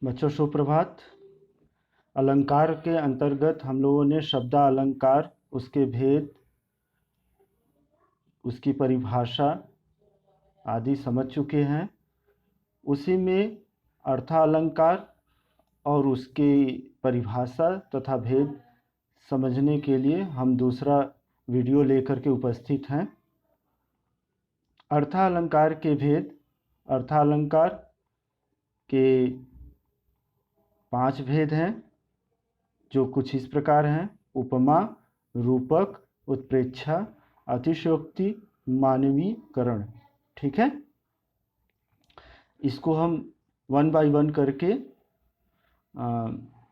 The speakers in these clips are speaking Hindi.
बच्चों सुप्रभात। अलंकार के अंतर्गत हम लोगों ने शब्दालंकार, उसके भेद, उसकी परिभाषा आदि समझ चुके हैं। उसी में अर्थालंकार और उसकी परिभाषा तथा भेद समझने के लिए हम दूसरा वीडियो लेकर के उपस्थित हैं। अर्थालंकार के भेद। अर्थालंकार के 5 भेद हैं, जो कुछ इस प्रकार हैं: उपमा, रूपक, उत्प्रेक्षा, अतिशयोक्ति, मानवीकरण। ठीक है, इसको हम 1 बाय 1 करके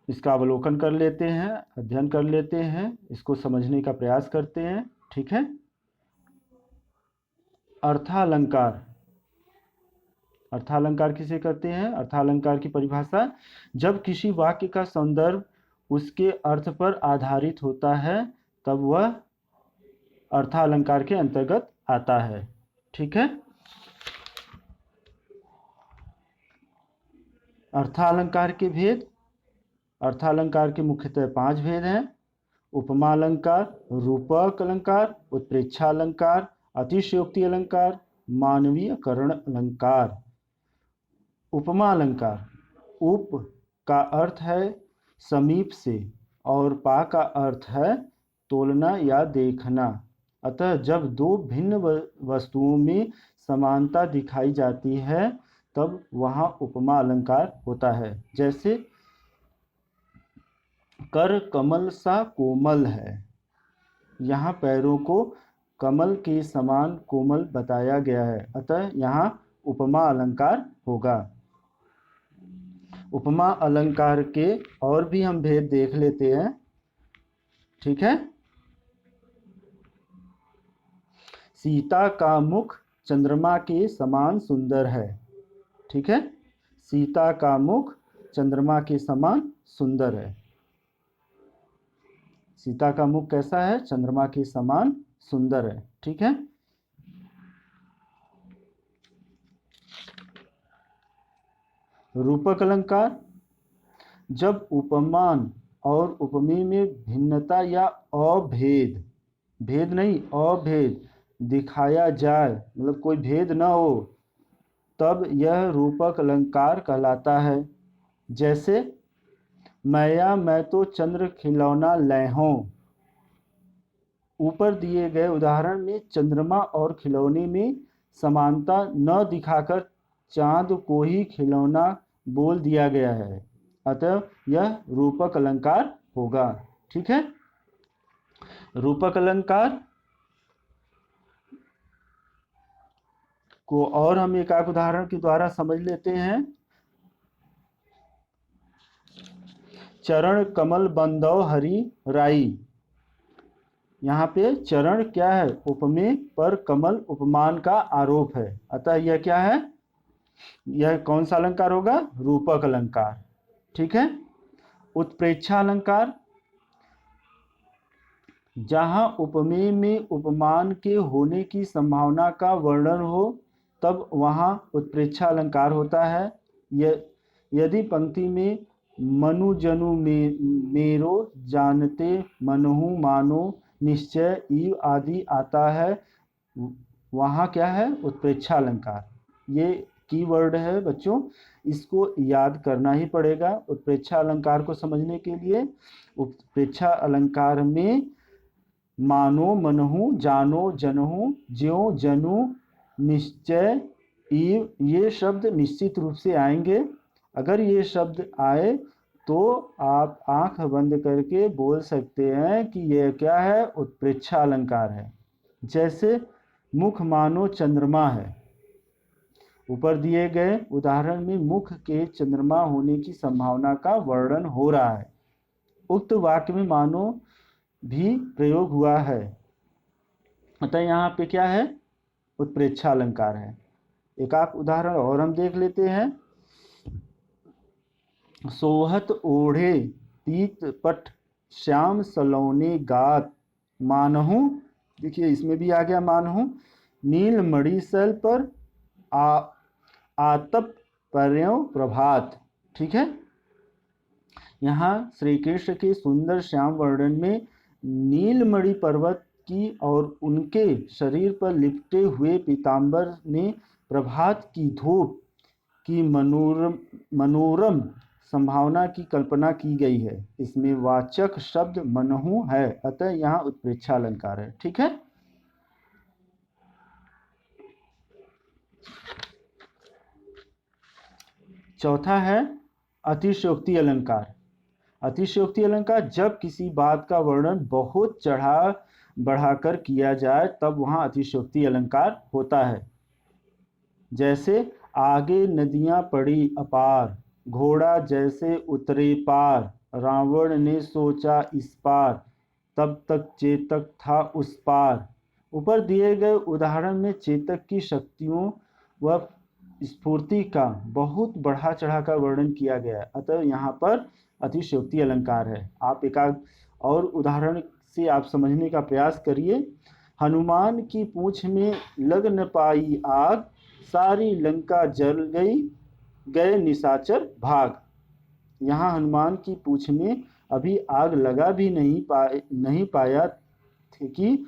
इसका अवलोकन कर लेते हैं, अध्ययन कर लेते हैं, इसको समझने का प्रयास करते हैं। ठीक है। अर्थालंकार। अर्थालंकार किसे कहते हैं? अर्थालंकार की परिभाषा: जब किसी वाक्य का संदर्भ उसके अर्थ पर आधारित होता है तब वह अर्थालंकार के अंतर्गत आता है। ठीक है। अर्थालंकार के भेद। अर्थालंकार के मुख्यतः 5 भेद हैं: उपमा अलंकार, रूपक अलंकार, उत्प्रेक्षा अलंकार, अतिशयोक्ति अलंकार, मानवीयकरण अलंकार। उपमा अलंकार। उप का अर्थ है समीप से और पा का अर्थ है तोलना या देखना। अतः जब दो भिन्न वस्तुओं में समानता दिखाई जाती है तब वहाँ उपमा अलंकार होता है। जैसे कर कमल सा कोमल है, यहाँ पैरों को कमल के समान कोमल बताया गया है, अतः यहाँ उपमा अलंकार होगा। उपमा अलंकार के और भी हम भेद देख लेते हैं। ठीक है। सीता का मुख चंद्रमा के समान सुंदर है। ठीक है। सीता का मुख चंद्रमा के समान सुंदर है। सीता का मुख कैसा है? चंद्रमा के समान सुंदर है। ठीक है। रूपक अलंकार। जब उपमान और उपमेय में भिन्नता या अभेद, भेद नहीं अभेद दिखाया जाए, मतलब कोई भेद न हो, तब यह रूपक अलंकार कहलाता है। जैसे मैया मैं तो चंद्र खिलौना लैहों। ऊपर दिए गए उदाहरण में चंद्रमा और खिलौने में समानता न दिखाकर चांद को ही खिलौना बोल दिया गया है, अतः यह रूपक अलंकार होगा। ठीक है। रूपक अलंकार को और हम एक उदाहरण के द्वारा समझ लेते हैं। चरण कमल बंदौ हरि राई। यहाँ पे चरण क्या है? उपमेय पर कमल उपमान का आरोप है, अतः यह क्या है? यह कौन सा अलंकार होगा? रूपक अलंकार। ठीक है। उत्प्रेक्षा अलंकार। जहाँ उपमेय में उपमान के होने की संभावना का वर्णन हो तब वहाँ उत्प्रेक्षा अलंकार होता है। यदि पंक्ति में मनु जनु मेरो जानते मनहु मानो निश्चय इव आदि आता है, वहाँ क्या है? उत्प्रेक्षा अलंकार। ये कीवर्ड है बच्चों, इसको याद करना ही पड़ेगा। उत्प्रेक्षा अलंकार को समझने के लिए उत्प्रेक्षा अलंकार में मानो मनहु जानो जनहु ज्यों जनु निश्चय इव ये शब्द निश्चित रूप से आएंगे। अगर ये शब्द आए तो आप आंख बंद करके बोल सकते हैं कि यह क्या है? उत्प्रेक्षा अलंकार है। जैसे मुख मानो चंद्रमा है। ऊपर दिए गए उदाहरण में मुख के चंद्रमा होने की संभावना का वर्णन हो रहा है। उक्त वाक्य में मानो भी प्रयोग हुआ है, अतः यहाँ पे क्या है? उत्प्रेक्षा अलंकार है। एक उदाहरण और हम देख लेते हैं। सोहत ओढ़े पीत पट श्याम सलोने गात मानहु। देखिए इसमें भी आ गया मानहु। नील मणिसल पर आतप पर्यों प्रभात। ठीक है। यहाँ श्री कृष्ण के सुंदर श्याम वर्णन में नीलमणि पर्वत की और उनके शरीर पर लिपटे हुए पीताम्बर में प्रभात की धूप की मनोरम संभावना की कल्पना की गई है। इसमें वाचक शब्द मनहु है, अतः यहाँ उत्प्रेक्षा अलंकार है। ठीक है। चौथा है अतिशयोक्ति अलंकार। अतिशयोक्ति अलंकार जब किसी बात का वर्णन बहुत चढ़ा बढ़ाकर किया जाए तब वहाँ अतिशयोक्ति अलंकार होता है। जैसे आगे नदियाँ पड़ी अपार, घोड़ा जैसे उतरे पार, रावण ने सोचा इस पार, तब तक चेतक था उस पार। ऊपर दिए गए उदाहरण में चेतक की शक्तियों व स्फूर्ति का बहुत बढ़ा चढ़ा कर वर्णन किया गया है, अतः यहाँ पर अतिशयोक्ति अलंकार है। आप एकाध और उदाहरण से आप समझने का प्रयास करिए। हनुमान की पूंछ में लग न पाई आग, सारी लंका जल गई, गए निशाचर भाग। यहाँ हनुमान की पूंछ में अभी आग लगा भी नहीं पाया थे कि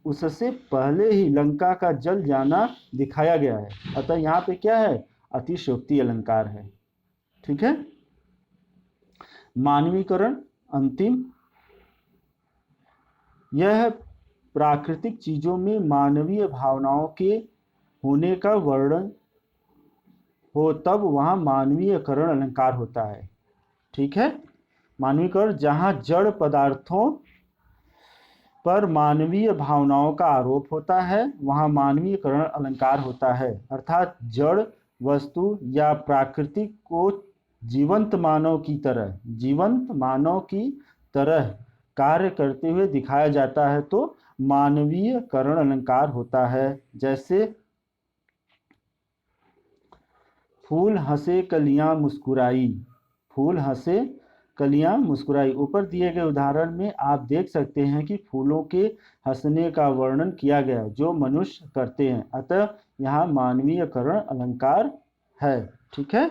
उससे पहले ही लंका का जल जाना दिखाया गया है, अतः यहाँ पे क्या है, अतिशयोक्ति अलंकार है। ठीक है। मानवीकरण अंतिम, यह प्राकृतिक चीजों में मानवीय भावनाओं के होने का वर्णन हो तब वहाँ मानवीयकरण अलंकार होता है। ठीक है। मानवीकरण जहाँ जड़ पदार्थों पर मानवीय भावनाओं का आरोप होता है वहाँ मानवीयकरण अलंकार होता है, अर्थात जड़ वस्तु या प्राकृतिक को जीवंत मानव की तरह कार्य करते हुए दिखाया जाता है तो मानवीयकरण अलंकार होता है। जैसे फूल हंसे कलियां मुस्कुराई, फूल हंसे कलियां मुस्कुराई। ऊपर दिए गए उदाहरण में आप देख सकते हैं कि फूलों के हंसने का वर्णन किया गया जो मनुष्य करते हैं, अतः यहाँ मानवीयकरण अलंकार है। ठीक है।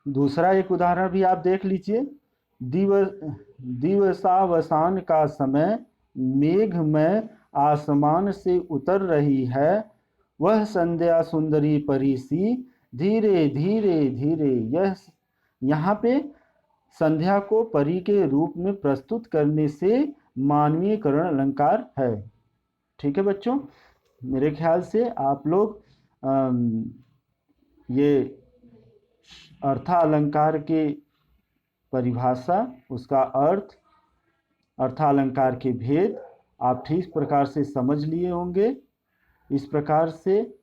दूसरा एक उदाहरण भी आप देख लीजिए। दिवसावसान का समय, मेघ में आसमान से उतर रही है, वह संध्या सुंदरी परी सी, धीरे धीरे धीरे। यहाँ पे संध्या को परी के रूप में प्रस्तुत करने से मानवीयकरण अलंकार है। ठीक है बच्चों, मेरे ख्याल से आप लोग ये अर्थालंकार के परिभाषा, उसका अर्थ, अर्थालंकार के भेद आप ठीक प्रकार से समझ लिए होंगे। इस प्रकार से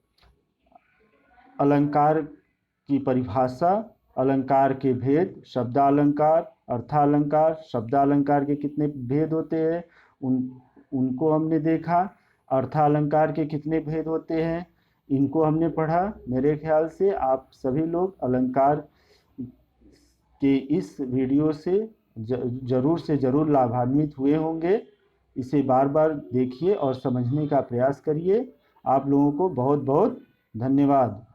अलंकार की परिभाषा, अलंकार के भेद, शब्दालंकार, अर्थालंकार, शब्दालंकार के कितने भेद होते हैं उनको हमने देखा। अर्थालंकार के कितने भेद होते हैं इनको हमने पढ़ा। मेरे ख्याल से आप सभी लोग अलंकार के इस वीडियो से ज़रूर से ज़रूर लाभान्वित हुए होंगे। इसे बार बार देखिए और समझने का प्रयास करिए। आप लोगों को बहुत बहुत धन्यवाद।